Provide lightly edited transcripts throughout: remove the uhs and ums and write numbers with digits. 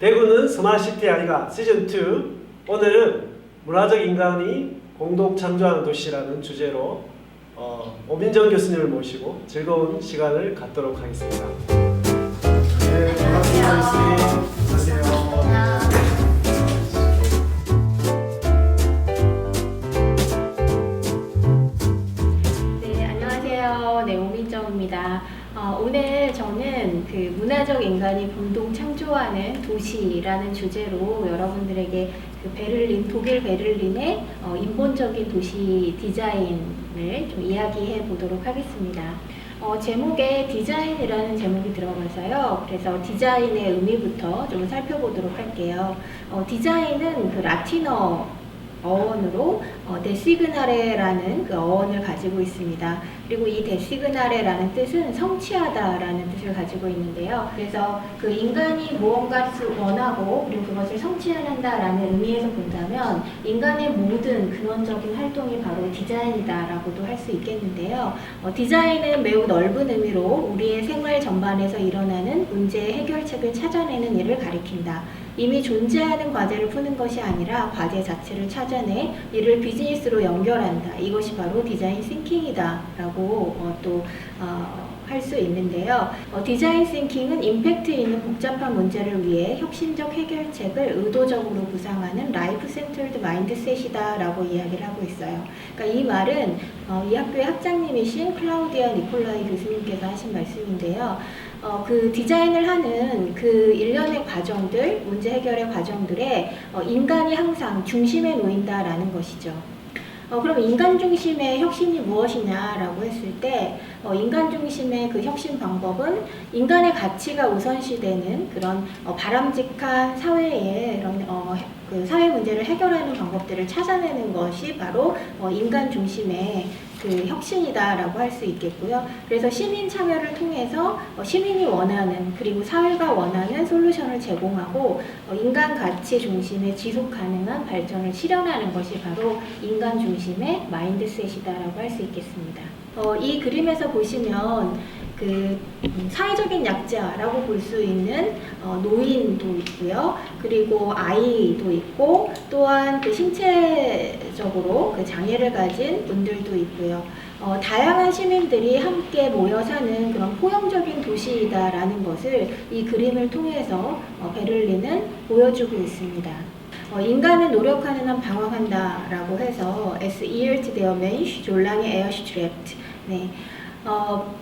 대구는 스마트시티 아이가 시즌2. 오늘은 문화적 인간이 공동 창조하는 도시라는 주제로 오민정 교수님을 모시고 즐거운 시간을 갖도록 하겠습니다. 네, 반갑습니다, 교수님. 안녕하세요. 네, 안녕하세요. 네, 오민정입니다. 오늘 저는 그 문화적 인간이 공동 창조하는 도시라는 주제로 여러분들에게 그 베를린, 독일 베를린의 인본적인 도시 디자인을 좀 이야기해 보도록 하겠습니다. 제목에 디자인이라는 제목이 들어가서요. 그래서 디자인의 의미부터 좀 살펴보도록 할게요. 디자인은 그 라틴어 어원으로 데시그나레라는 그 어원을 가지고 있습니다. 그리고 이 데시그나레라는 뜻은 성취하다라는 뜻을 가지고 있는데요. 그래서 그 인간이 무언가를 원하고 그리고 그것을 성취한다라는 의미에서 본다면 인간의 모든 근원적인 활동이 바로 디자인이다라고도 할 수 있겠는데요. 디자인은 매우 넓은 의미로 우리의 생활 전반에서 일어나는 문제의 해결책을 찾아내는 일을 가리킨다. 이미 존재하는 과제를 푸는 것이 아니라 과제 자체를 찾아내 이를 비즈니스로 연결한다. 이것이 바로 디자인 싱킹이다 라고 할 수 있는데요. 디자인 싱킹은 임팩트 있는 복잡한 문제를 위해 혁신적 해결책을 의도적으로 구상하는 라이프 센터드 마인드셋이다 라고 이야기를 하고 있어요. 그러니까 이 말은 이 학교의 학장님이신 클라우디아 니콜라이 교수님께서 하신 말씀인데요. 그 디자인을 하는 그 일련의 과정들, 문제 해결의 과정들에 인간이 항상 중심에 놓인다라는 것이죠. 그럼 인간 중심의 혁신이 무엇이냐라고 했을 때 인간 중심의 그 혁신 방법은 인간의 가치가 우선시되는 그런 바람직한 사회의 이런 그 사회 문제를 해결하는 방법들을 찾아내는 것이 바로 인간 중심의 그 혁신이다라고 할 수 있겠고요. 그래서 시민 참여를 통해서 시민이 원하는 그리고 사회가 원하는 솔루션을 제공하고 인간 가치 중심의 지속 가능한 발전을 실현하는 것이 바로 인간 중심의 마인드셋이다라고 할 수 있겠습니다. 이 그림에서 보시면 그 사회적인 약자라고 볼 수 있는 노인도 있고요. 그리고 아이도 있고 또한 그 신체적으로 그 장애를 가진 분들도 있고요. 다양한 시민들이 함께 모여 사는 그런 포용적인 도시이다라는 것을 이 그림을 통해서 베를린은 보여주고 있습니다. 인간은 노력하는 한 방황한다라고 해서 Es irrt der Mensch, solange er strebt. 네.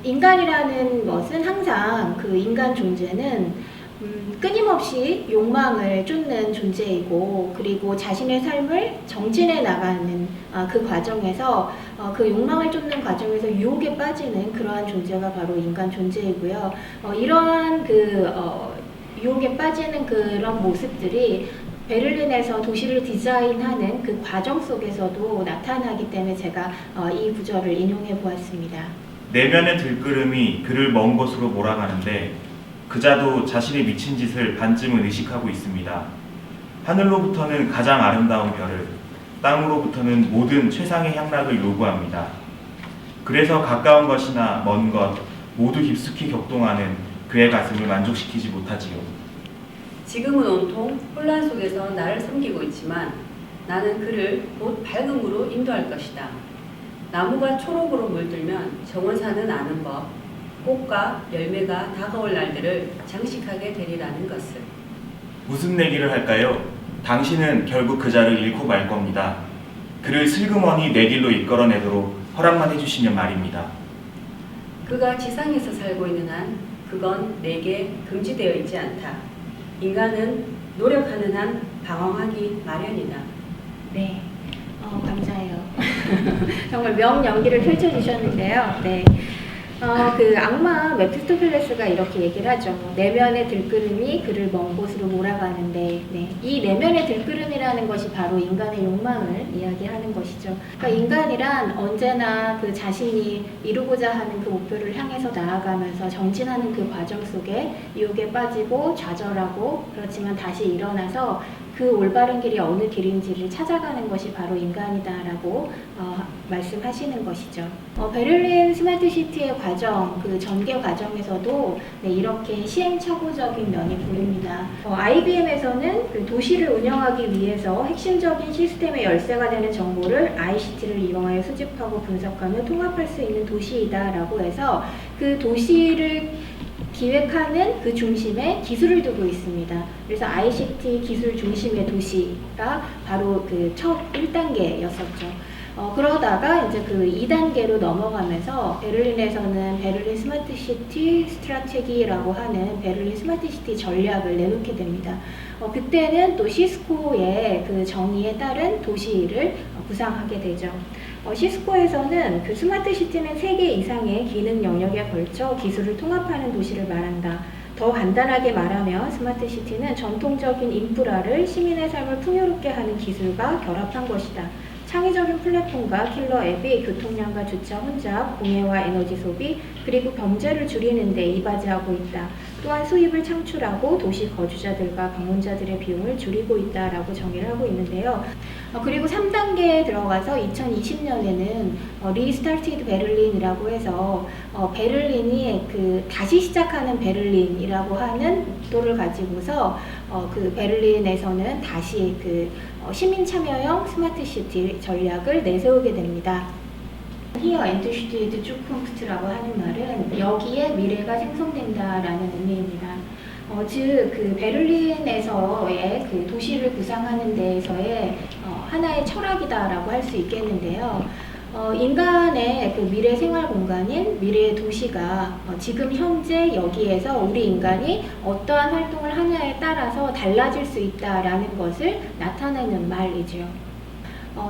인간이라는 것은 항상 그 인간 존재는 끊임없이 욕망을 쫓는 존재이고 그리고 자신의 삶을 정진해 나가는 그 과정에서 그 욕망을 쫓는 과정에서 유혹에 빠지는 그러한 존재가 바로 인간 존재이고요. 이러한 그 유혹에 빠지는 그런 모습들이 베를린에서 도시를 디자인하는 그 과정 속에서도 나타나기 때문에 제가 이 구절을 인용해 보았습니다. 내면의 들끓음이 그를 먼 곳으로 몰아가는데 그자도 자신이 미친 짓을 반쯤은 의식하고 있습니다. 하늘로부터는 가장 아름다운 별을, 땅으로부터는 모든 최상의 향락을 요구합니다. 그래서 가까운 것이나 먼 것 모두 깊숙이 격동하는 그의 가슴을 만족시키지 못하지요. 지금은 온통 혼란 속에서 나를 섬기고 있지만 나는 그를 곧 밝음으로 인도할 것이다. 나무가 초록으로 물들면 정원사는 아는 법, 꽃과 열매가 다가올 날들을 장식하게 되리라는 것을. 무슨 내기를 할까요? 당신은 결국 그자를 잃고 말 겁니다. 그를 슬그머니 내 길로 이끌어내도록 허락만 해주시면 말입니다. 그가 지상에서 살고 있는 한 그건 내게 금지되어 있지 않다. 인간은 노력하는 한 방황하기 마련이다. 네, 감사해요. 정말 명연기를 펼쳐주셨는데요. 네. 그 악마 메피스토펠레스가 이렇게 얘기를 하죠. 내면의 들끓음이 그를 먼 곳으로 몰아가는데, 네. 이 내면의 들끓음이라는 것이 바로 인간의 욕망을 이야기하는 것이죠. 그러니까 인간이란 언제나 그 자신이 이루고자 하는 그 목표를 향해서 나아가면서 정진하는 그 과정 속에 유혹에 빠지고 좌절하고 그렇지만 다시 일어나서 그 올바른 길이 어느 길인지를 찾아가는 것이 바로 인간이다라고 말씀하시는 것이죠. 베를린 스마트시티의 과정, 그 전개 과정에서도 네, 이렇게 시행착오적인 면이 보입니다. IBM에서는 그 도시를 운영하기 위해서 핵심적인 시스템의 열쇠가 되는 정보를 ICT를 이용하여 수집하고 분석하며 통합할 수 있는 도시이다라고 해서 그 도시를 기획하는 그 중심에 기술을 두고 있습니다. 그래서 ICT 기술 중심의 도시가 바로 그 첫 1단계였었죠. 그러다가 이제 그 2단계로 넘어가면서 베를린에서는 베를린 스마트시티 스트라테기라고 하는 베를린 스마트시티 전략을 내놓게 됩니다. 그때는 또 시스코의 그 정의에 따른 도시를 구상하게 되죠. 시스코에서는 그 스마트시티는 3개 이상의 기능 영역에 걸쳐 기술을 통합하는 도시를 말한다. 더 간단하게 말하면 스마트시티는 전통적인 인프라를 시민의 삶을 풍요롭게 하는 기술과 결합한 것이다. 창의적인 플랫폼과 킬러 앱이 교통량과 주차 혼잡, 공해와 에너지 소비, 그리고 범죄를 줄이는 데 이바지하고 있다. 또한 수입을 창출하고 도시 거주자들과 방문자들의 비용을 줄이고 있다라고 정의를 하고 있는데요. 그리고 3단계에 들어가서 2020년에는 리스타티드 베를린이라고 해서 베를린이 그 다시 시작하는 베를린이라고 하는 목표를 가지고서 그 베를린에서는 다시 그 시민 참여형 스마트 시티 전략을 내세우게 됩니다. Here entsteht Zukunft라고 하는 말은 여기에 미래가 생성된다라는 의미입니다. 즉, 그 베를린에서의 그 도시를 구상하는 데에서의 하나의 철학이다라고 할 수 있겠는데요. 인간의 그 미래 생활 공간인 미래의 도시가 지금 현재 여기에서 우리 인간이 어떠한 활동을 하냐에 따라서 달라질 수 있다라는 것을 나타내는 말이죠.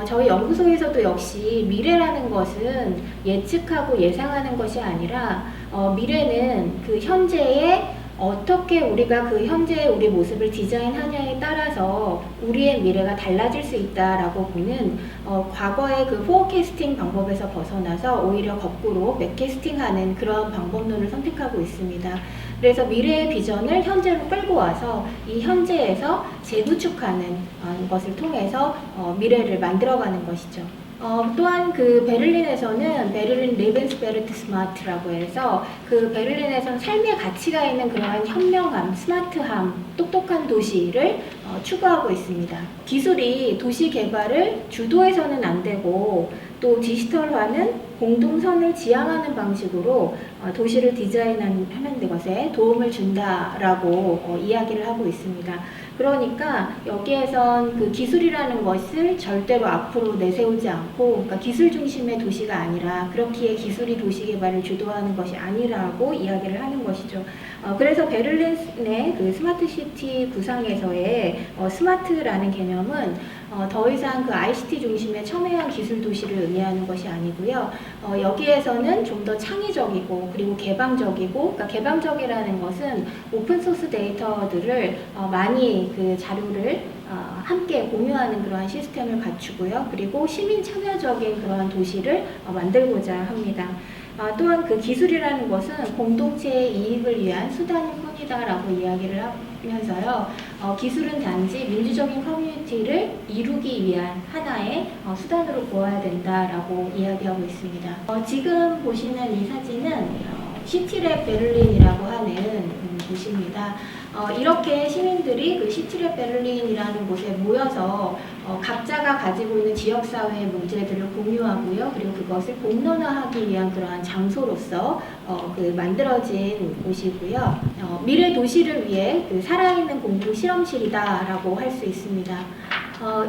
저희 연구소에서도 역시 미래라는 것은 예측하고 예상하는 것이 아니라 미래는 그 현재의 어떻게 우리가 그 현재의 우리 모습을 디자인하냐에 따라서 우리의 미래가 달라질 수 있다라고 보는 과거의 그 포어캐스팅 방법에서 벗어나서 오히려 거꾸로 맥캐스팅하는 그런 방법론을 선택하고 있습니다. 그래서 미래의 비전을 현재로 끌고 와서 이 현재에서 재구축하는 것을 통해서 미래를 만들어가는 것이죠. 또한 그 베를린에서는 베를린 레벤스베르트 스마트라고 해서 그 베를린에서는 삶의 가치가 있는 그러한 현명함, 스마트함, 똑똑한 도시를 추구하고 있습니다. 기술이 도시 개발을 주도해서는 안 되고 또 디지털화는 공동선을 지향하는 방식으로 도시를 디자인하는 것에 도움을 준다라고 이야기를 하고 있습니다. 그러니까 여기에선 그 기술이라는 것을 절대로 앞으로 내세우지 않고, 그러니까 기술 중심의 도시가 아니라 그렇기에 기술이 도시 개발을 주도하는 것이 아니라고 이야기를 하는 것이죠. 그래서 베를린의 그 스마트 시티 구상에서의 스마트라는 개념은 더 이상 그 ICT 중심의 첨예한 기술 도시를 의미하는 것이 아니고요. 여기에서는 좀 더 창의적이고 그리고 개방적이고, 그러니까 개방적이라는 것은 오픈소스 데이터들을 많이 그 자료를 함께 공유하는 그러한 시스템을 갖추고요. 그리고 시민 참여적인 그러한 도시를 만들고자 합니다. 또한 그 기술이라는 것은 공동체의 이익을 위한 수단일 뿐이다라고 이야기를 하면서요. 기술은 단지 민주적인 커뮤니티를 이루기 위한 하나의 수단으로 보아야 된다라고 이야기하고 있습니다. 지금 보시는 이 사진은 시티랩 베를린이라고 하는 곳입니다. 이렇게 시민들이 그 시티랩 베를린이라는 곳에 모여서 각자가 가지고 있는 지역사회의 문제들을 공유하고요. 그리고 그것을 공론화하기 위한 그러한 장소로서 그 만들어진 곳이고요. 미래 도시를 위해 그 살아있는 공동 실험실이다라고 할 수 있습니다.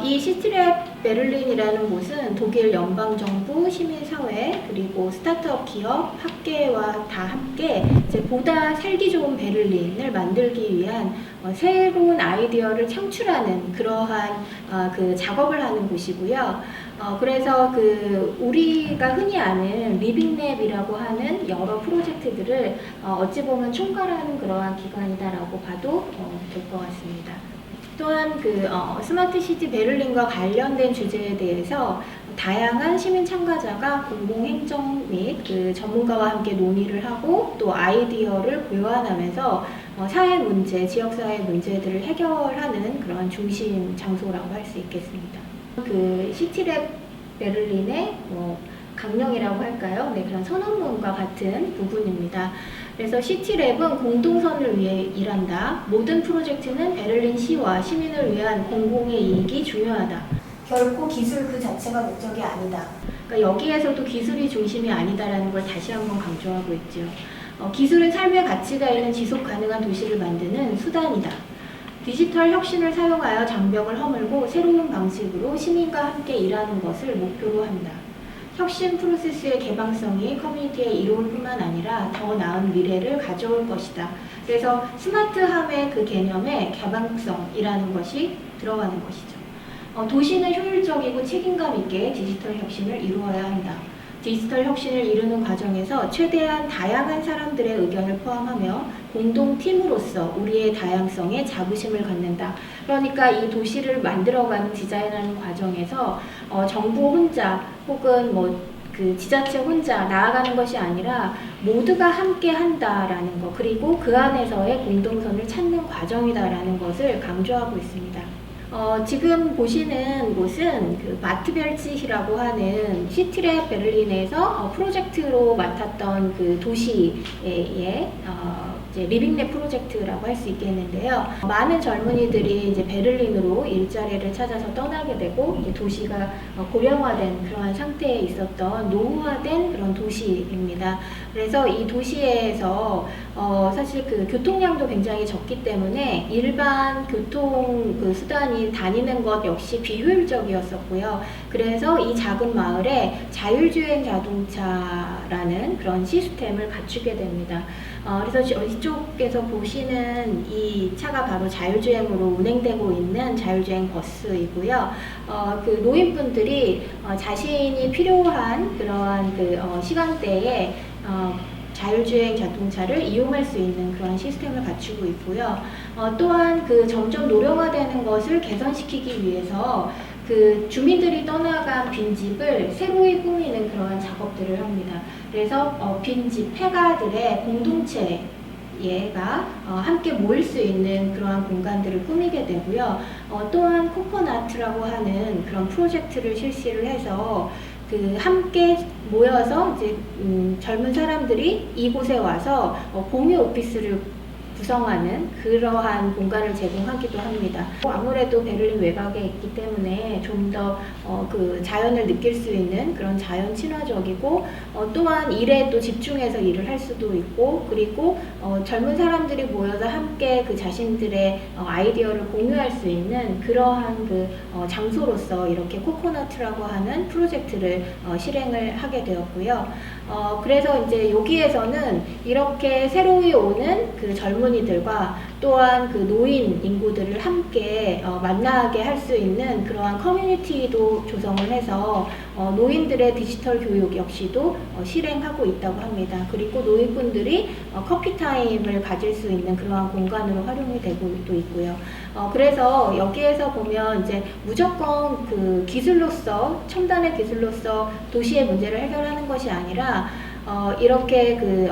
이 시티랩 베를린이라는 곳은 독일 연방정부, 시민사회, 그리고 스타트업 기업, 학계와 다 함께 이제 보다 살기 좋은 베를린을 만들기 위한 새로운 아이디어를 창출하는 그러한 그 작업을 하는 곳이고요. 그래서 그 우리가 흔히 아는 리빙랩이라고 하는 여러 프로젝트들을 어찌 보면 총괄하는 그러한 기관이다라고 봐도 될 것 같습니다. 또한 그 스마트 시티 베를린과 관련된 주제에 대해서 다양한 시민 참가자가 공공행정 및 그 전문가와 함께 논의를 하고 또 아이디어를 교환하면서 사회 문제, 지역사회 문제들을 해결하는 그런 중심 장소라고 할 수 있겠습니다. 그 시티랩 베를린의 강령이라고 할까요? 네, 그런 선언문과 같은 부분입니다. 그래서 시티랩은 공동선을 위해 일한다. 모든 프로젝트는 베를린 시와 시민을 위한 공공의 이익이 중요하다. 결코 기술 그 자체가 목적이 아니다. 그러니까 여기에서도 기술이 중심이 아니다라는 걸 다시 한번 강조하고 있죠. 기술은 삶의 가치가 있는 지속 가능한 도시를 만드는 수단이다. 디지털 혁신을 사용하여 장벽을 허물고 새로운 방식으로 시민과 함께 일하는 것을 목표로 한다. 혁신 프로세스의 개방성이 커뮤니티에 이로울 뿐만 아니라 더 나은 미래를 가져올 것이다. 그래서 스마트함의 그 개념에 개방성이라는 것이 들어가는 것이죠. 도시는 효율적이고 책임감 있게 디지털 혁신을 이루어야 한다. 디지털 혁신을 이루는 과정에서 최대한 다양한 사람들의 의견을 포함하며 공동팀으로서 우리의 다양성에 자부심을 갖는다. 그러니까 이 도시를 만들어가는 디자인하는 과정에서 정부 혼자 혹은 그 지자체 혼자 나아가는 것이 아니라 모두가 함께 한다라는 것, 그리고 그 안에서의 공동선을 찾는 과정이다라는 것을 강조하고 있습니다. 지금 보시는 곳은 그 마트벨치히라고 하는 시티랩 베를린에서 프로젝트로 맡았던 그 도시의 이제 리빙랩 프로젝트라고 할 수 있겠는데요. 많은 젊은이들이 이제 베를린으로 일자리를 찾아서 떠나게 되고 이제 도시가 고령화된 그러한 상태에 있었던 노후화된 그런 도시입니다. 그래서 이 도시에서 사실 그 교통량도 굉장히 적기 때문에 일반 교통 그 수단이 다니는 것 역시 비효율적이었었고요. 그래서 이 작은 마을에 자율주행 자동차라는 그런 시스템을 갖추게 됩니다. 그래서 이쪽에서 보시는 이 차가 바로 자율주행으로 운행되고 있는 자율주행 버스이고요. 그 노인분들이 자신이 필요한 그러한 그 시간대에 자율주행 자동차를 이용할 수 있는 그런 시스템을 갖추고 있고요. 또한 그 점점 노령화되는 것을 개선시키기 위해서 그 주민들이 떠나간 빈집을 새로이 꾸미는 그러한 작업들을 합니다. 그래서 빈집 폐가들의 공동체가 함께 모일 수 있는 그러한 공간들을 꾸미게 되고요. 또한 코코나트라고 하는 그런 프로젝트를 실시를 해서 그 함께 모여서 이제 젊은 사람들이 이곳에 와서 공유 오피스를 구성하는 그러한 공간을 제공하기도 합니다. 아무래도 베를린 외곽에 있기 때문에 좀 더 그 자연을 느낄 수 있는 그런 자연 친화적이고 또한 일에 또 집중해서 일을 할 수도 있고 그리고 젊은 사람들이 모여서 함께 그 자신들의 아이디어를 공유할 수 있는 그러한 그 장소로서 이렇게 코코너트라고 하는 프로젝트를 실행을 하게 되었고요. 그래서 이제 여기에서는 이렇게 새로이 오는 그 젊은이들과 또한 그 노인 인구들을 함께 만나게 할 수 있는 그러한 커뮤니티도 조성을 해서 노인들의 디지털 교육 역시도 실행하고 있다고 합니다. 그리고 노인분들이 커피 타임을 가질 수 있는 그러한 공간으로 활용이 되고 또 있고요. 그래서 여기에서 보면 이제 무조건 그 기술로서 첨단의 기술로서 도시의 문제를 해결하는 것이 아니라 이렇게 그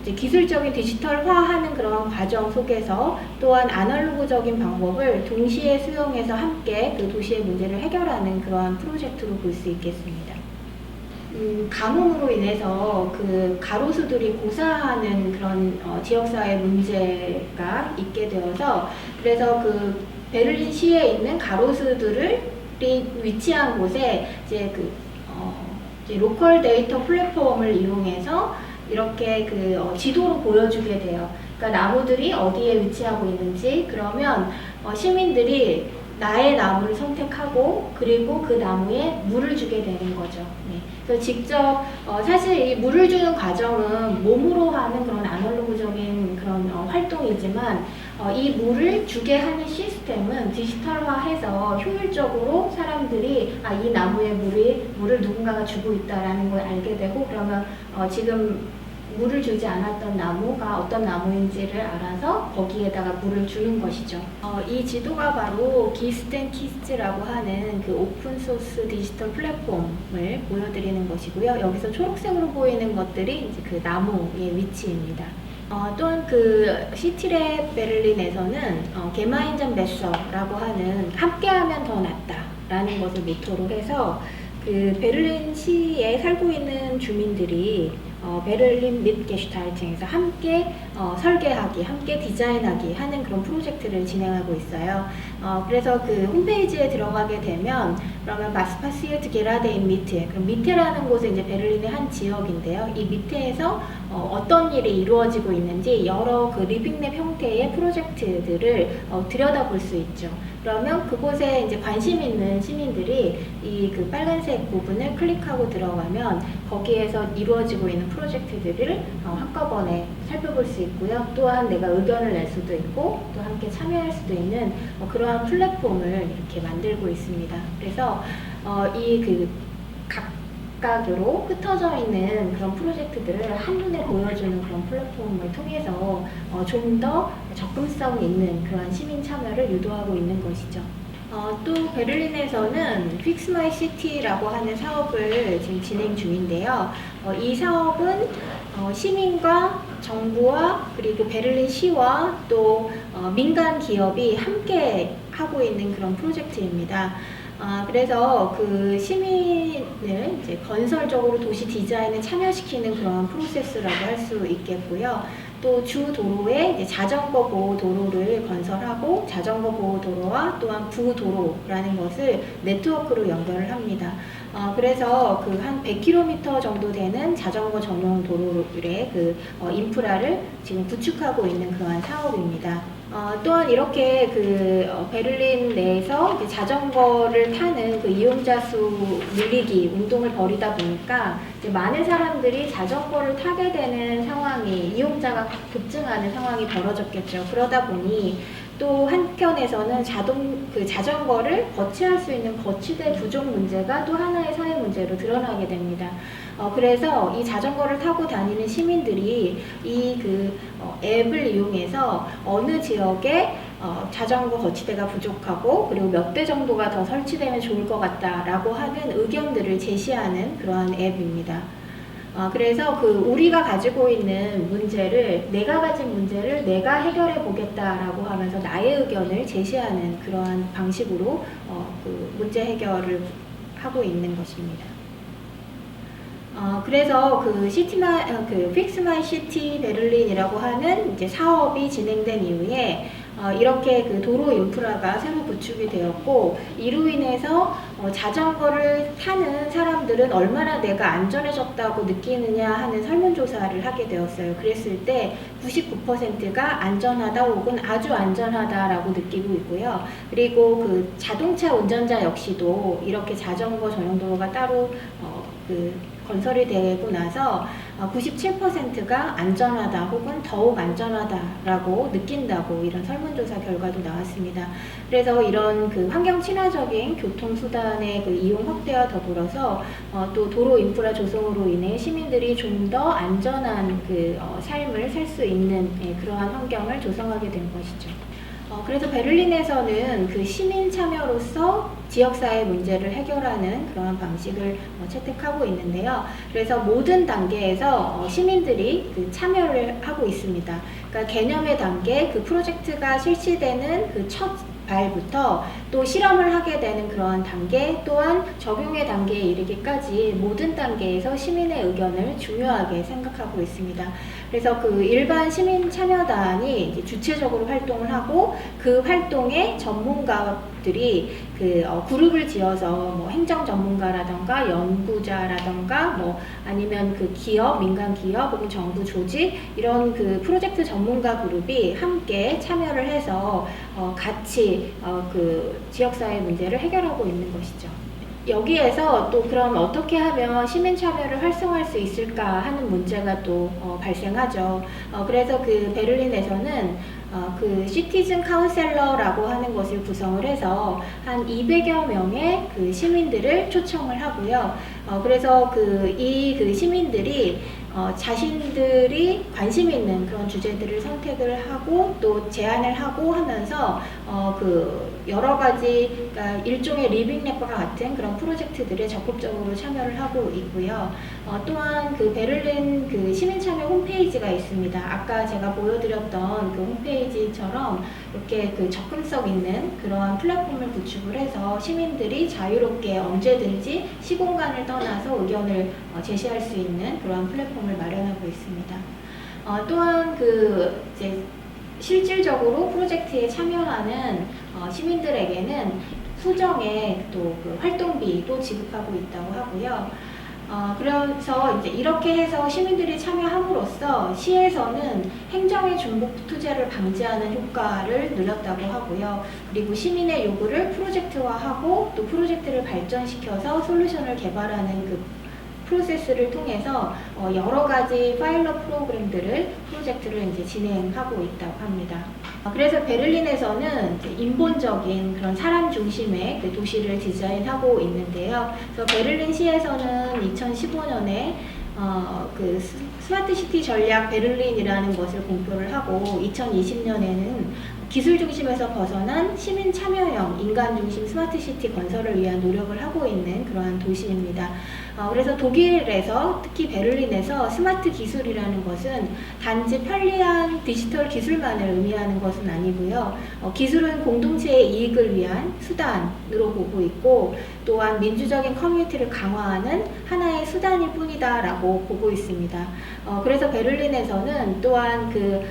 이제 기술적인 디지털화하는 그런 과정 속에서 또한 아날로그적인 방법을 동시에 수용해서 함께 그 도시의 문제를 해결하는 그러한 프로젝트로 볼 수 있겠습니다. 가뭄으로 인해서 그 가로수들이 고사하는 그런 지역사회 문제가 있게 되어서 그래서 그 베를린 시에 있는 가로수들을 위치한 곳에 이제 그 이제 로컬 데이터 플랫폼을 이용해서 이렇게 그 지도로 보여주게 돼요. 그러니까 나무들이 어디에 위치하고 있는지 그러면 시민들이 나의 나무를 선택하고 그리고 그 나무에 물을 주게 되는 거죠. 네. 그래서 직접 사실 이 물을 주는 과정은 몸으로 하는 그런 아날로그적인 그런 활동이지만 이 물을 주게 하는 시스템은 디지털화해서 효율적으로 사람들이 이 나무에 물을 누군가가 주고 있다라는 걸 알게 되고 그러면 지금 물을 주지 않았던 나무가 어떤 나무인지를 알아서 거기에다가 물을 주는 것이죠. 이 지도가 바로 기스텐키스트라고 하는 그 오픈소스 디지털 플랫폼을 보여드리는 것이고요. 여기서 초록색으로 보이는 것들이 이제 그 나무의 위치입니다. 또한 그 시티랩 베를린에서는 게마인전 베서라고 하는 함께하면 더 낫다라는 것을 모토로 해서 그 베를린 시에 살고 있는 주민들이 베를린 밋 게슈탈팅에서 함께 설계하기, 함께 디자인하기 하는 그런 프로젝트를 진행하고 있어요. 그래서 그 홈페이지에 들어가게 되면 그러면 마스파시에트 게라데인 미테, 그럼 미테라는 곳은 이제 베를린의 한 지역인데요. 이 미테에서 어떤 일이 이루어지고 있는지 여러 그 리빙랩 형태의 프로젝트들을 들여다볼 수 있죠. 그러면 그곳에 이제 관심 있는 시민들이 이 그 빨간색 부분을 클릭하고 들어가면 거기에서 이루어지고 있는 프로젝트들을 한꺼번에 살펴볼 수 있고요. 또한 내가 의견을 낼 수도 있고 또 함께 참여할 수도 있는 그러한 플랫폼을 이렇게 만들고 있습니다. 그래서 이 그 각각으로 흩어져 있는 그런 프로젝트들을 한눈에 보여주는 그런 플랫폼을 통해서 좀 더 접근성 있는 그러한 시민 참여를 유도하고 있는 것이죠. 또 베를린에서는 Fix My City라고 하는 사업을 지금 진행 중인데요. 이 사업은 시민과 정부와 그리고 베를린 시와 또 민간 기업이 함께 하고 있는 그런 프로젝트입니다. 그래서 그 시민을 이제 건설적으로 도시 디자인에 참여시키는 그런 프로세스라고 할 수 있겠고요. 또 주 도로에 이제 자전거 보호 도로를 건설하고 자전거 보호 도로와 또한 부도로라는 것을 네트워크로 연결을 합니다. 그래서 그 한 100km 정도 되는 자전거 전용 도로의 그 인프라를 지금 구축하고 있는 그러한 사업입니다. 또한 이렇게 그 베를린 내에서 이제 자전거를 타는 그 이용자 수 늘리기 운동을 벌이다 보니까 이제 많은 사람들이 자전거를 타게 되는 상황이 이용자가 급증하는 상황이 벌어졌겠죠. 그러다 보니 또 한편에서는 자전거를 거치할 수 있는 거치대 부족 문제가 또 하나의 사회 문제로 드러나게 됩니다. 그래서 이 자전거를 타고 다니는 시민들이 이 앱을 이용해서 어느 지역에 자전거 거치대가 부족하고 그리고 몇 대 정도가 더 설치되면 좋을 것 같다라고 하는 의견들을 제시하는 그러한 앱입니다. 그래서 우리가 가지고 있는 문제를, 내가 가진 문제를 내가 해결해 보겠다라고 하면서 나의 의견을 제시하는 그러한 방식으로 그 문제 해결을 하고 있는 것입니다. 그래서 그 Fix My City 베를린이라고 하는 이제 사업이 진행된 이후에 이렇게 그 도로 인프라가 새로 구축이 되었고 이로 인해서 자전거를 타는 사람들은 얼마나 내가 안전해졌다고 느끼느냐 하는 설문조사를 하게 되었어요. 그랬을 때 99%가 안전하다 혹은 아주 안전하다라고 느끼고 있고요. 그리고 그 자동차 운전자 역시도 이렇게 자전거 전용 도로가 따로 건설이 되고 나서 97%가 안전하다 혹은 더욱 안전하다라고 느낀다고 이런 설문조사 결과도 나왔습니다. 그래서 이런 그 환경 친화적인 교통수단의 그 이용 확대와 더불어서 또 도로 인프라 조성으로 인해 시민들이 좀 더 안전한 삶을 살 수 있는 그러한 환경을 조성하게 된 것이죠. 그래서 베를린에서는 그 시민 참여로서 지역사회 문제를 해결하는 그런 방식을 채택하고 있는데요. 그래서 모든 단계에서 시민들이 참여를 하고 있습니다. 그러니까 개념의 단계, 그 프로젝트가 실시되는 그 첫 발부터 또 실험을 하게 되는 그러한 단계 또한 적용의 단계에 이르기까지 모든 단계에서 시민의 의견을 중요하게 생각하고 있습니다. 그래서 그 일반 시민 참여단이 이제 주체적으로 활동을 하고 그 활동에 전문가들이 그룹을 지어서 뭐 행정 전문가라던가 연구자라던가 뭐 아니면 그 기업, 민간 기업 혹은 정부 조직 이런 그 프로젝트 전문가 그룹이 함께 참여를 해서 같이 그 지역사회 문제를 해결하고 있는 것이죠. 여기에서 또 그럼 어떻게 하면 시민 참여를 활성화할 수 있을까 하는 문제가 또 발생하죠. 그래서 그 베를린에서는 그 시티즌 카운셀러라고 하는 것을 구성을 해서 한 200여 명의 그 시민들을 초청을 하고요. 그래서 이 시민들이 자신들이 관심 있는 그런 주제들을 선택을 하고 또 제안을 하고 하면서 여러 가지 그러니까 일종의 리빙 랩과 같은 그런 프로젝트들에 적극적으로 참여를 하고 있고요. 또한 그 베를린 그 시민 참여 홈페이지가 있습니다. 아까 제가 보여드렸던 그 홈페이지처럼 이렇게 그 접근성 있는 그러한 플랫폼을 구축을 해서 시민들이 자유롭게 언제든지 시공간을 떠나서 의견을 제시할 수 있는 그러한 플랫폼을 마련하고 있습니다. 또한 그 이제 실질적으로 프로젝트에 참여하는 시민들에게는 소정의 또 그 활동비도 지급하고 있다고 하고요. 그래서 이제 이렇게 해서 시민들이 참여함으로써 시에서는 행정의 중복 투자를 방지하는 효과를 늘렸다고 하고요. 그리고 시민의 요구를 프로젝트화하고 또 프로젝트를 발전시켜서 솔루션을 개발하는 그 프로세스를 통해서 여러 가지 파일럿 프로젝트를 이제 진행하고 있다고 합니다. 그래서 베를린에서는 이제 인본적인 그런 사람 중심의 그 도시를 디자인하고 있는데요. 그래서 베를린 시에서는 2015년에 그 스마트 시티 전략 베를린이라는 것을 공표를 하고 2020년에는 기술 중심에서 벗어난 시민 참여형 인간 중심 스마트 시티 건설을 위한 노력을 하고 있는 그러한 도시입니다. 그래서 독일에서 특히 베를린에서 스마트 기술이라는 것은 단지 편리한 디지털 기술만을 의미하는 것은 아니고요. 기술은 공동체의 이익을 위한 수단으로 보고 있고 또한 민주적인 커뮤니티를 강화하는 하나의 수단일 뿐이다라고 보고 있습니다. 그래서 베를린에서는 또한 그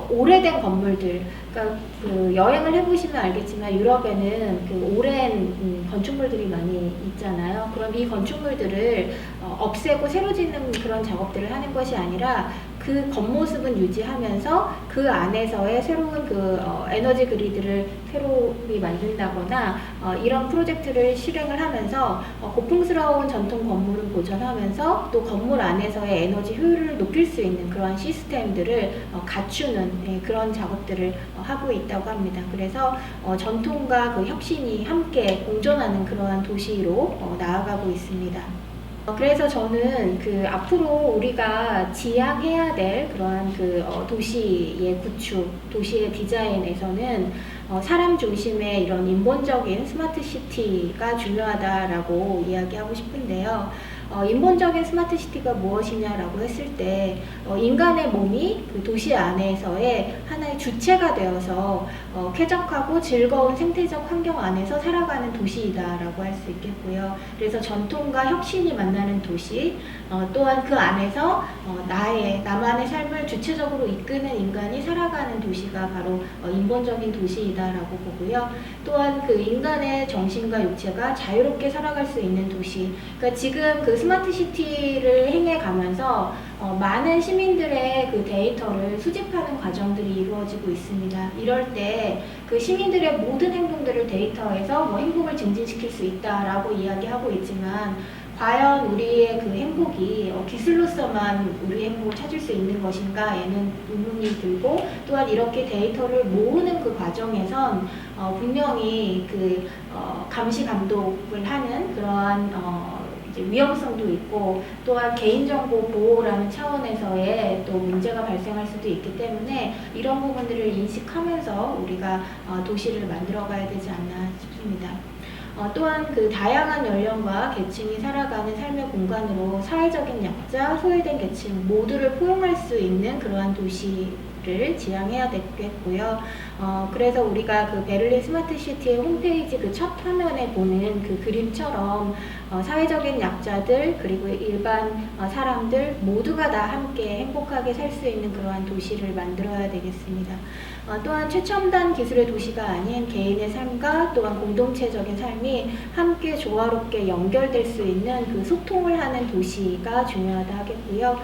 오래된 건물들, 그러니까 그 여행을 해보시면 알겠지만 유럽에는 그 오랜 건축물들이 많이 있잖아요. 그럼 이 건축물들을 없애고 새로 짓는 그런 작업들을 하는 것이 아니라 그 겉모습은 유지하면서 그 안에서의 새로운 그 에너지 그리드를 새롭게 만든다거나 이런 프로젝트를 실행을 하면서 고풍스러운 전통 건물을 보존하면서 또 건물 안에서의 에너지 효율을 높일 수 있는 그런 시스템들을 갖추는 그런 작업들을 하고 있다고 합니다. 그래서 전통과 그 혁신이 함께 공존하는 그러한 도시로 나아가고 있습니다. 그래서 저는 그 앞으로 우리가 지향해야 될 그러한 그 도시의 구축, 도시의 디자인에서는 사람 중심의 이런 인본적인 스마트 시티가 중요하다라고 이야기하고 싶은데요. 인본적인 스마트 시티가 무엇이냐라고 했을 때 인간의 몸이 그 도시 안에서의 하나의 주체가 되어서 쾌적하고 즐거운 생태적 환경 안에서 살아가는 도시이다라고 할 수 있겠고요. 그래서 전통과 혁신이 만나는 도시, 또한 그 안에서 나만의 삶을 주체적으로 이끄는 인간이 살아가는 도시가 바로 인본적인 도시이다라고 보고요. 또한 그 인간의 정신과 육체가 자유롭게 살아갈 수 있는 도시, 그러니까 지금 그 스마트 시티를 행해가면서 많은 시민들의 그 데이터를 수집하는 과정들이 이루어지고 있습니다. 이럴 때 그 시민들의 모든 행동들을 데이터에서 뭐 행복을 증진시킬 수 있다라고 이야기하고 있지만 과연 우리의 그 행복이 기술로서만 우리의 행복을 찾을 수 있는 것인가에는 의문이 들고 또한 이렇게 데이터를 모으는 그 과정에선 분명히 그 감시 감독을 하는 그러한 위험성도 있고 또한 개인정보 보호라는 차원에서의 또 문제가 발생할 수도 있기 때문에 이런 부분들을 인식하면서 우리가 도시를 만들어가야 되지 않나 싶습니다. 또한 그 다양한 연령과 계층이 살아가는 삶의 공간으로 사회적인 약자, 소외된 계층 모두를 포용할 수 있는 그러한 도시를 지향해야 되겠고요. 그래서 우리가 그 베를린 스마트 시티의 홈페이지 그 첫 화면에 보는 그 그림처럼 사회적인 약자들 그리고 일반 사람들 모두가 다 함께 행복하게 살 수 있는 그러한 도시를 만들어야 되겠습니다. 또한 최첨단 기술의 도시가 아닌 개인의 삶과 또한 공동체적인 삶이 함께 조화롭게 연결될 수 있는 그 소통을 하는 도시가 중요하다 하겠고요.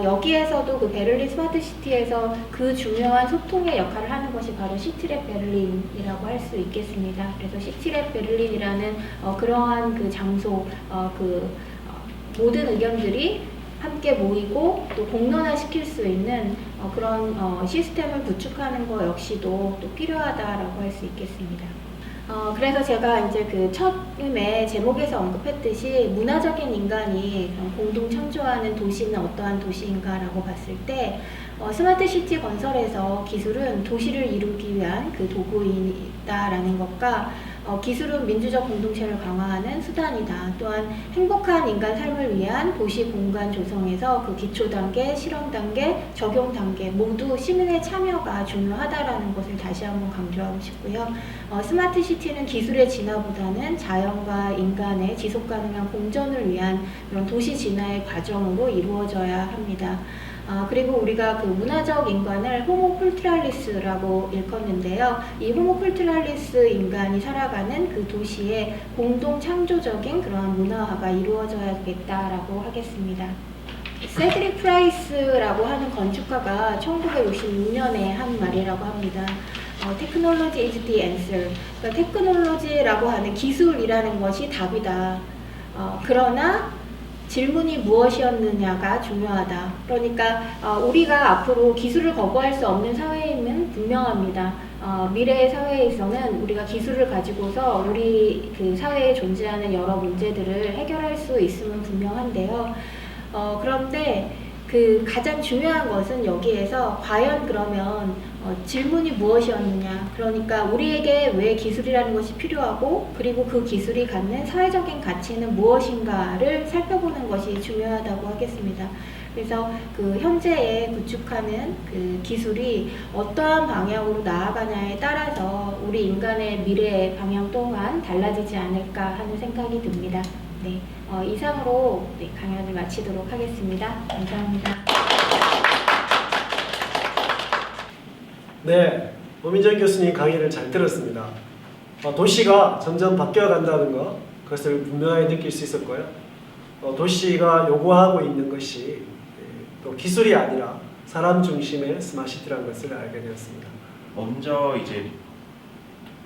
여기에서도 그 베를린 스마트 시티에서 그 중요한 소통의 역할을 하는 것이 바로 시티랩 베를린이라고 할 수 있겠습니다. 그래서 시티랩 베를린이라는 그러한 그 장소, 모든 의견들이 함께 모이고 또 공론화시킬 수 있는 그런 시스템을 구축하는 것 역시도 또 필요하다라고 할 수 있겠습니다. 그래서 제가 이제 그 처음에 제목에서 언급했듯이 문화적인 인간이 공동 창조하는 도시는 어떠한 도시인가라고 봤을 때 스마트 시티 건설에서 기술은 도시를 이루기 위한 그 도구이다라는 것과 기술은 민주적 공동체를 강화하는 수단이다. 또한 행복한 인간 삶을 위한 도시 공간 조성에서 그 기초 단계, 실험 단계, 적용 단계 모두 시민의 참여가 중요하다라는 것을 다시 한번 강조하고 싶고요. 스마트 시티는 기술의 진화보다는 자연과 인간의 지속 가능한 공존을 위한 그런 도시 진화의 과정으로 이루어져야 합니다. 그리고 우리가 그 문화적 인간을 호모 쿨트랄리스라고 일컫는데요. 이 호모 쿨트랄리스 인간이 살아가는 그 도시에 공동 창조적인 그런 문화화가 이루어져야겠다라고 하겠습니다. 세드릭 프라이스라고 하는 건축가가 1966년에 한 말이라고 합니다. Technology is the answer. 그러니까 테크놀로지라고 하는 기술이라는 것이 답이다. 그러나 질문이 무엇이었느냐가 중요하다. 그러니까 우리가 앞으로 기술을 거부할 수 없는 사회임은 분명합니다. 미래의 사회에서는 우리가 기술을 가지고서 우리 그 사회에 존재하는 여러 문제들을 해결할 수 있음은 분명한데요. 그런데 그 가장 중요한 것은 여기에서 과연 그러면 질문이 무엇이었느냐, 그러니까 우리에게 왜 기술이라는 것이 필요하고 그리고 그 기술이 갖는 사회적인 가치는 무엇인가를 살펴보는 것이 중요하다고 하겠습니다. 그래서 그 현재에 구축하는 그 기술이 어떠한 방향으로 나아가냐에 따라서 우리 인간의 미래의 방향 또한 달라지지 않을까 하는 생각이 듭니다. 네, 이상으로 강연을 마치도록 하겠습니다. 감사합니다. 네, 오민정 교수님 강의를 잘 들었습니다. 도시가 점점 바뀌어간다는 것, 그것을 분명히 느낄 수 있었고요. 도시가 요구하고 있는 것이 또 기술이 아니라 사람 중심의 스마트시티라는 것을 알게 되었습니다. 먼저 이제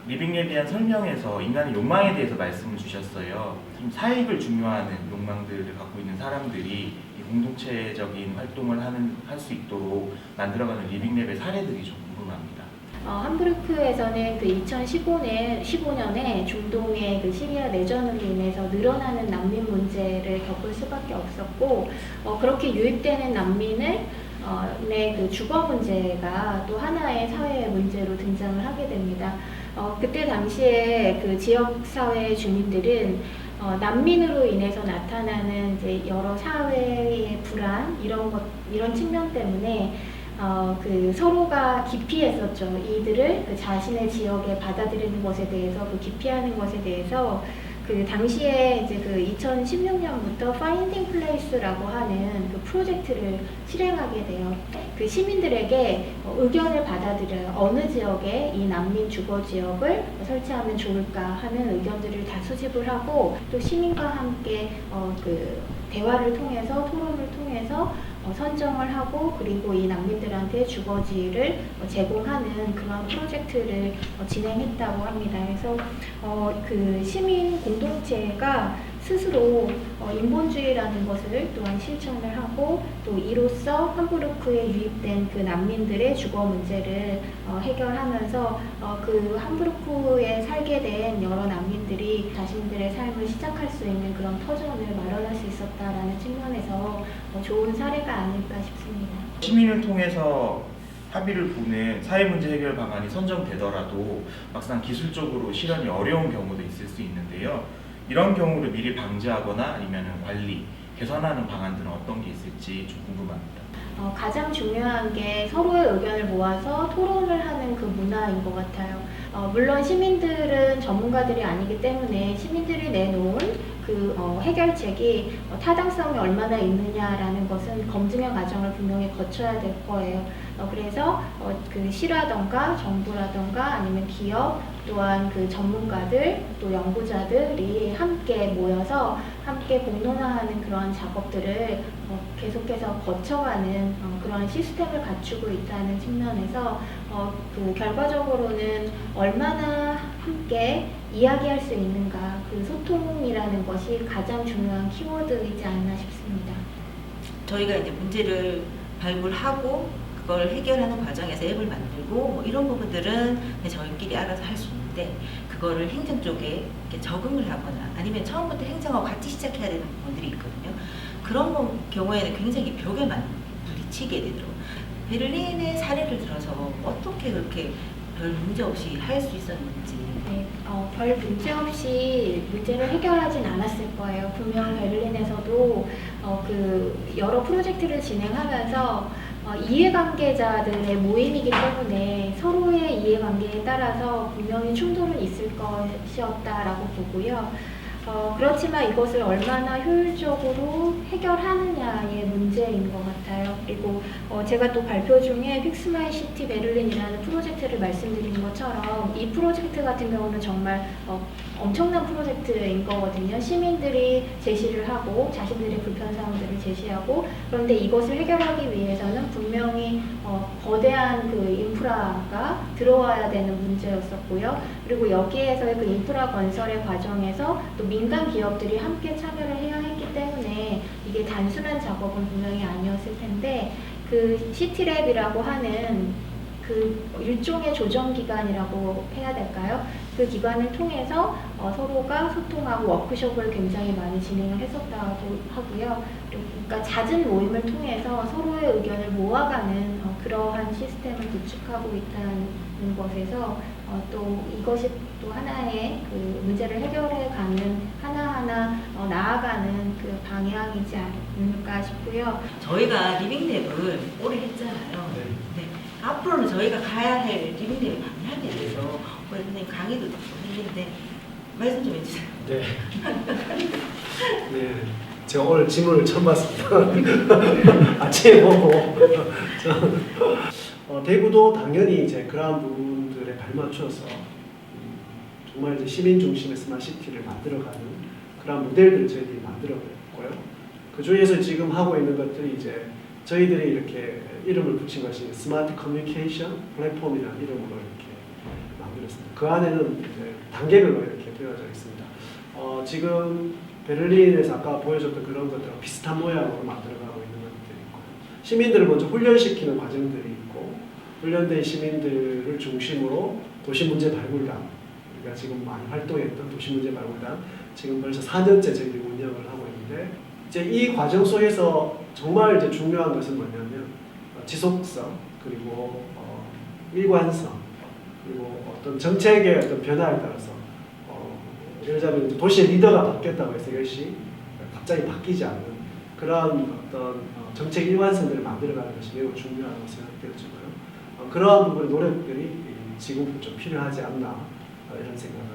리빙에 대한 설명에서 인간의 욕망에 대해서 말씀을 주셨어요. 좀 사익을 중요하는 욕망들을 갖고 있는 사람들이 이 공동체적인 활동을 할 수 있도록 만들어가는 리빙랩의 사례들이 좀 궁금합니다. 함부르크에서는 그 2015년에 중동의 그 시리아 내전으로 인해서 늘어나는 난민 문제를 겪을 수밖에 없었고, 그렇게 유입되는 난민을 그 주거 문제가 또 하나의 사회 문제로 등장을 하게 됩니다. 그때 당시에 그 지역사회 주민들은 난민으로 인해서 나타나는 이제 여러 사회의 불안, 이런 측면 때문에 그 서로가 기피했었죠. 이들을 그 자신의 지역에 받아들이는 것에 대해서, 그 기피하는 것에 대해서 그 당시에 이제 그 2016년부터 파인딩 플레이스라고 하는 그 프로젝트를 실행하게 돼요. 그 시민들에게 의견을 받아들여요. 어느 지역에 이 난민 주거 지역을 설치하면 좋을까 하는 의견들을 다 수집을 하고, 또 시민과 함께 그 대화를 통해서, 토론을 통해서 선정을 하고, 그리고 이 난민들한테 주거지를 제공하는 그런 프로젝트를 진행했다고 합니다. 그래서 그 시민 공동체가 스스로 인본주의라는 것을 또한 실천을 하고, 또 이로써 함부르크에 유입된 그 난민들의 주거 문제를 해결하면서 그 함부르크에 살게 된 여러 난민들이 자신들의 삶을 시작할 수 있는 그런 터전을 마련할 수 있었다라는 측면에서 좋은 사례가 아닐까 싶습니다. 시민을 통해서 합의를 보는 사회 문제 해결 방안이 선정되더라도 막상 기술적으로 실현이 어려운 경우도 있을 수 있는데요. 이런 경우를 미리 방지하거나 아니면 관리, 개선하는 방안들은 어떤 게 있을지 좀 궁금합니다. 가장 중요한 게 서로의 의견을 모아서 토론을 하는 그 문화인 것 같아요. 물론 시민들은 전문가들이 아니기 때문에 시민들이 내놓은 그 해결책이 타당성이 얼마나 있느냐라는 것은 검증의 과정을 분명히 거쳐야 될 거예요. 그래서 그 시라던가 정부라던가 아니면 기업, 또한 그 전문가들, 또 연구자들이 함께 모여서 함께 공론화하는 그런 작업들을 계속해서 거쳐가는 그런 시스템을 갖추고 있다는 측면에서 그 결과적으로는 얼마나 함께 이야기할 수 있는가, 그 소통이라는 것이 가장 중요한 키워드이지 않나 싶습니다. 저희가 이제 문제를 발굴하고 그걸 해결하는 과정에서 앱을 만들고 뭐 이런 부분들은 그냥 저희끼리 알아서 할 수 있는데 그거를 행정 쪽에 이렇게 적응을 하거나 아니면 처음부터 행정하고 같이 시작해야 되는 부분들이 있거든요. 그런 경우에는 굉장히 벽에 많이 부딪히게 되더라고요. 베를린의 사례를 들어서 어떻게 그렇게 별 문제 없이 할 수 있었는지. 네, 별 문제 없이 문제를 해결하진 않았을 거예요. 분명 베를린에서도 그 여러 프로젝트를 진행하면서 이해관계자들의 모임이기 때문에 서로의 이해관계에 따라서 분명히 충돌은 있을 것이었다라고 보고요. 그렇지만 이것을 얼마나 효율적으로 해결하느냐의 문제인 것 같아요. 그리고 제가 또 발표 중에 픽스 마이 시티 베를린이라는 프로젝트를 말씀드린 것처럼 이 프로젝트 같은 경우는 정말 엄청난 프로젝트인 거거든요. 시민들이 제시를 하고 자신들의 불편사항들을 제시하고 그런데 이것을 해결하기 위해서는 분명히 거대한 그 인프라가 들어와야 되는 문제였었고요. 그리고 여기에서의 그 인프라 건설의 과정에서 또 민간 기업들이 함께 참여를 해야 했기 때문에 이게 단순한 작업은 분명히 아니었을 텐데 그 시티랩이라고 하는 그 일종의 조정기관이라고 해야 될까요? 그 기관을 통해서 서로가 소통하고 워크숍을 굉장히 많이 진행을 했었다고 하고요. 그러니까 잦은 모임을 통해서 서로의 의견을 모아가는 그러한 시스템을 구축하고 있다는 것에서 또 이것이 또 하나의 그 문제를 해결해가는 하나하나 나아가는 그 방향이지 않을까 싶고요. 저희가 리빙랩을 오래 했잖아요. 네. 네. 앞으로는 저희가 가야 할 리빙랩을 많이 하게 돼서 우리 선생님 강의도 듣고 했는데 말씀 좀 해주세요. 네. 네. 제가 오늘 질문을 처음 봤습니다. 아침에 보고 대구도 당연히 이제 그러한 부분들에 발맞춰서 정말 이제 시민 중심의 스마트 시티를 만들어가는 그런 모델들을 저희들이 만들어냈고요. 그 중에서 지금 하고 있는 것들이 이제 저희들이 이렇게 이름을 붙인 것이 스마트 커뮤니케이션 플랫폼이라는 이름으로 이렇게 만들었습니다. 그 안에는 이제 단계별로 이렇게 되어져 있습니다. 지금 베를린에서 아까 보여줬던 그런 것들과 비슷한 모양으로 만들어가고 있는 것들이 있고요. 시민들을 먼저 훈련시키는 과정들이 있고 훈련된 시민들을 중심으로 도시문제 발굴단 우리가 지금 많이 활동했던 도시문제 발굴단 지금 벌써 4년째 저희들이 운영을 하고 있는데 이제 이 과정 속에서 정말 이제 중요한 것은 뭐냐면 지속성 그리고 일관성 그리고 어떤 정책의 어떤 변화에 따라서 예를 들자면 이제 도시의 리더가 바뀌었다고 해서 이것이 갑자기 바뀌지 않는 그런 어떤 정책 일관성들을 만들어가는 것이 매우 중요하다고 생각되어지고요. 그러한 부분의 노력들이 지금부터 좀 필요하지 않나 이런 생각을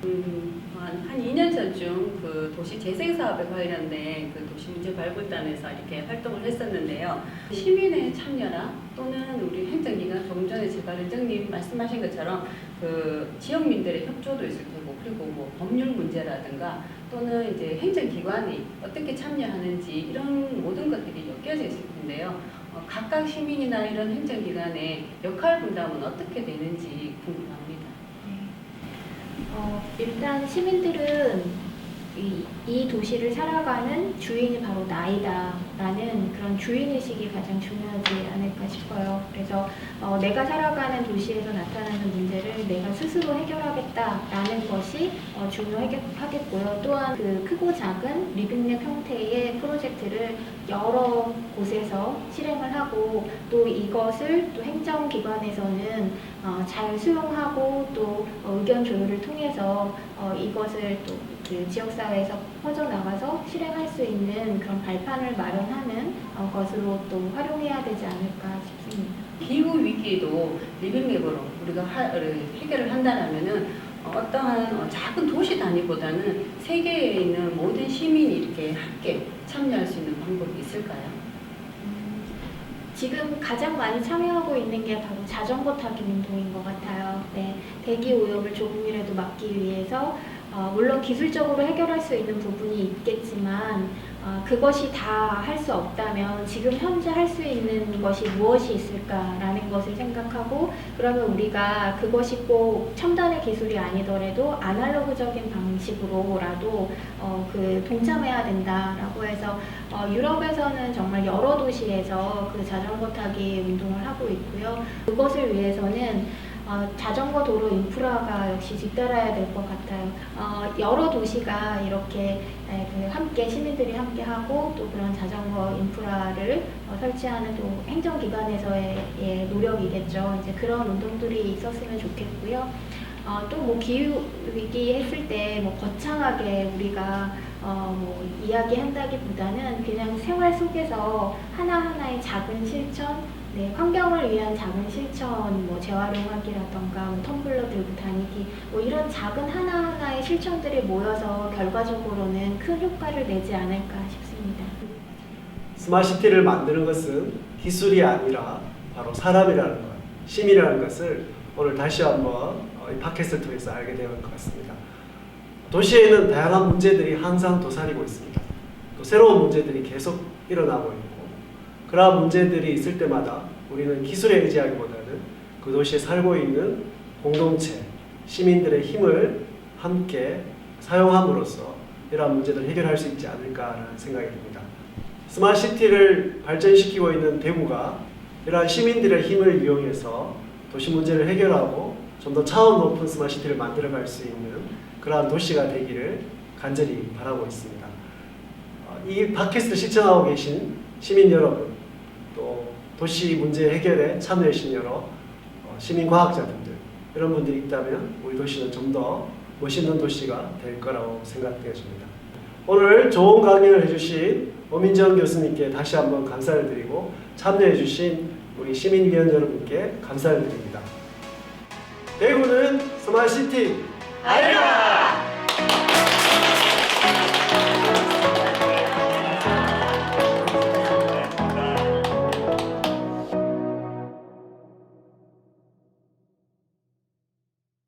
해봅니다. 한 2년 전쯤 그 도시 재생 사업에 관련된 그 도시 문제 발굴단에서 이렇게 활동을 했었는데요. 시민의 참여나 또는 우리 행정기관 조금 전에 제가 원장님 말씀하신 것처럼 그 지역민들의 협조도 있을 테고 그리고 뭐 법률 문제라든가 또는 이제 행정기관이 어떻게 참여하는지 이런 모든 것들이 엮여져 있을 텐데요. 각각 시민이나 이런 행정기관의 역할 분담은 어떻게 되는지 궁금합니다. 일단 시민들은 이 도시를 살아가는 주인이 바로 나이다라는 그런 주인의식이 가장 중요하지 않을까 싶어요. 그래서 내가 살아가는 도시에서 나타나는 문제를 내가 스스로 해결하겠다라는 것이 중요하겠고요. 또한 그 크고 작은 리빙랩 형태의 프로젝트를 여러 곳에서 실행을 하고 또 이것을 또 행정기관에서는 잘 수용하고 또 의견 조율을 통해서 이것을 또 그 지역사회에서 퍼져나가서 실행할 수 있는 그런 발판을 마련하는 것으로 또 활용해야 되지 않을까 싶습니다. 기후 위기에도 리빙랩으로 우리가 해결을 한다면은 어떠한 작은 도시 단위보다는 세계에 있는 모든 시민이 이렇게 함께 참여할 수 있는 방법이 있을까요? 지금 가장 많이 참여하고 있는 게 바로 자전거 타기 운동인 것 같아요. 네, 대기 오염을 조금이라도 막기 위해서 물론 기술적으로 해결할 수 있는 부분이 있겠지만 그것이 다 할 수 없다면 지금 현재 할 수 있는 것이 무엇이 있을까라는 것을 생각하고, 그러면 우리가 그것이 꼭 첨단의 기술이 아니더라도 아날로그적인 방식으로라도 동참해야 된다라고 해서 유럽에서는 정말 여러 도시에서 그 자전거 타기 운동을 하고 있고요. 그것을 위해서는 자전거 도로 인프라가 역시 뒤따라야 될 것 같아요. 여러 도시가 이렇게 함께 시민들이 함께 하고 또 그런 자전거 인프라를 설치하는 또 행정기관에서의 노력이겠죠. 이제 그런 운동들이 있었으면 좋겠고요. 또 뭐 기후 위기 했을 때 뭐 거창하게 우리가 뭐 이야기한다기보다는 그냥 생활 속에서 하나하나의 작은 실천, 환경을 위한 작은 실천, 뭐 재활용하기라던가, 뭐 텀블러 들고 다니기, 뭐 이런 작은 하나하나의 실천들이 모여서 결과적으로는 큰 효과를 내지 않을까 싶습니다. 스마트시티를 만드는 것은 기술이 아니라 바로 사람이라는 것, 시민이라는 것을 오늘 다시 한번 이 팟캐스트를 통해서 알게 된 것 같습니다. 도시에는 다양한 문제들이 항상 도사리고 있습니다. 또 새로운 문제들이 계속 일어나고 있고, 그러한 문제들이 있을 때마다 우리는 기술에 의지하기보다는 그 도시에 살고 있는 공동체, 시민들의 힘을 함께 사용함으로써 이러한 문제들을 해결할 수 있지 않을까라는 생각이 듭니다. 스마트시티를 발전시키고 있는 대구가 이러한 시민들의 힘을 이용해서 도시 문제를 해결하고 좀 더 차원 높은 스마트시티를 만들어갈 수 있는 그러한 도시가 되기를 간절히 바라고 있습니다. 이 팟캐스트 시청하고 계신 시민 여러분, 또 도시 문제 해결에 참여해 주신 여러 시민 과학자분들, 이런 분들이 있다면 우리 도시는 좀 더 멋있는 도시가 될 거라고 생각되어집니다. 오늘 좋은 강연을 해주신 오민정 교수님께 다시 한번 감사를 드리고, 참여해 주신 우리 시민위원 여러분께 감사를 드립니다. 대구는 스마트시티 아이가